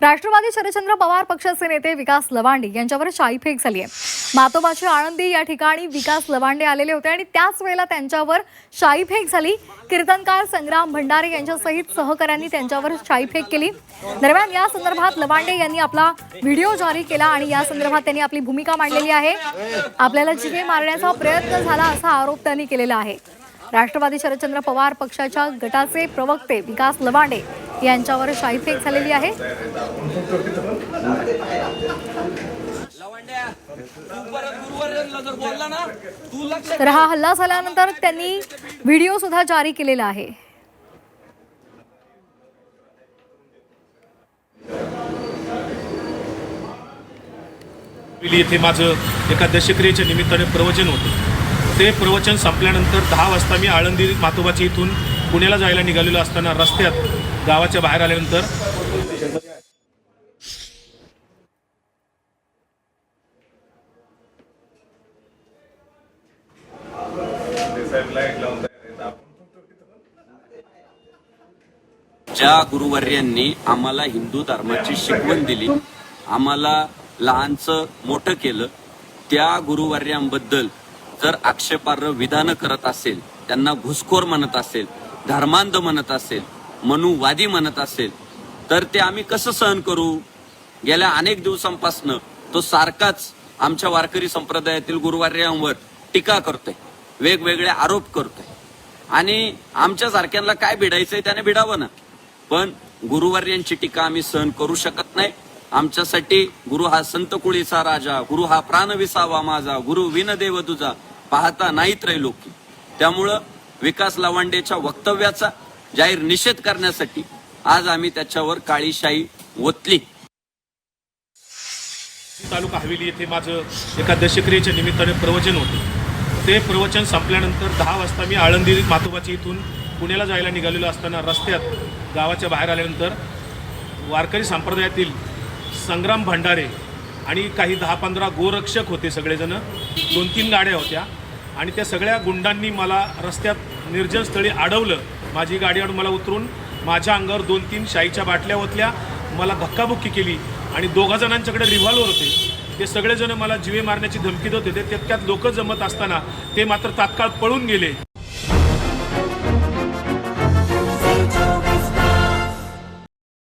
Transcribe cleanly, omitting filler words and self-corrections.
राष्ट्रवादी शरदचंद्र पवार पक्षाचे नेते विकास लवांडे यांच्यावर शाईफेक झाली आहे। मातोबाची आळंदी या ठिकाणी विकास लवांडे आलेले होते आणि त्याच वेळेला त्यांच्यावर शाईफेक झाली। कीर्तनकार संग्राम भंडारे यांच्यासहित सहकाऱ्यांनी त्यांच्यावर शाईफेक केली। दरम्यान या संदर्भात लवांडे यांनी आपला व्हिडिओ जारी केला आणि या संदर्भात त्यांनी आपली भूमिका मांडलेली आहे। आपल्याला जीवे मारण्याचा प्रयत्न झाला असा आरोप त्यांनी केलेला आहे। राष्ट्रवादी शरदचंद्र पवार पक्षाच्या गटाचे प्रवक्ते विकास लवांडे यांच्यावर शाईफेक झालेली आहे। तर हा हल्ला झाल्यानंतर त्यांनी व्हिडिओ सुद्धा जारी केलेला आहे। येथे माझं एका दशक्रियेच्या निमित्ताने प्रवचन होतं। ते प्रवचन संपल्यानंतर 10 वाजता मी आळंदी मातोबाची इथून पुण्याला जायला निघालेलो असताना रस्त्यात गावाच्या बाहेर आल्यानंतर ज्या गुरुवर्यांनी आम्हाला हिंदू धर्माची शिकवण दिली, आम्हाला लहानचं मोठं केलं, त्या गुरुवर्यांबद्दल जर आक्षेपार्ह विधान करत असेल, त्यांना घुसखोर म्हणत असेल, धर्मांध म्हणत असेल, मनुवादी म्हणत असेल, तर ते आम्ही कसं सहन करू? गेल्या अनेक दिवसांपासून तो सारखाच आमच्या वारकरी संप्रदायातील गुरुवर्यांवर टीका करतोय, वेगवेगळे आरोप करतोय आणि आमच्या सारख्यांना काय भिडायचंय त्याने भिडावं ना, पण गुरुवर्यांची टीका आम्ही सहन करू शकत नाही। आमच्यासाठी गुरु हा संत कुळीचा राजा, गुरु हा प्राण विसावा माझा, गुरु विन देव तुझा पाहता नाही त्रैलोकी। त्यामुळं विकास लवांडेच्या वक्तव्याचा जाहीर निषेध करण्यासाठी आज आम्ही त्याच्यावर काळी शाई ओतली। तालुका हवेली येथे माझं एका दशक्रियेच्या निमित्ताने प्रवचन होतं। ते प्रवचन संपल्यानंतर 10 वाजता मी आळंदी मातोबाची इथून पुण्याला जायला निघालेलो असताना रस्त्यात गावाच्या बाहेर आल्यानंतर वारकरी संप्रदायातील संग्राम भंडारे आणि काही 10-15 गोरक्षक होते, सगळेजण 2-3 गाड्या होत्या आणि त्या सगळ्या गुंडांनी मला रस्त्यात निर्जन स्थळी अडवलं। माझी गाडीवर मला उतरून माझ्या अंगावर 2-3 शाईच्या बाटल्या ओतल्या, मला धक्काबुक्की केली आणि 2 जणांच्याकडे रिव्हॉल्वर होते। ते सगळेजण मला जीवे मारण्याची धमकी देत होते। तितक्यात लोक जमत असताना ते मात्र तात्काळ पळून गेले।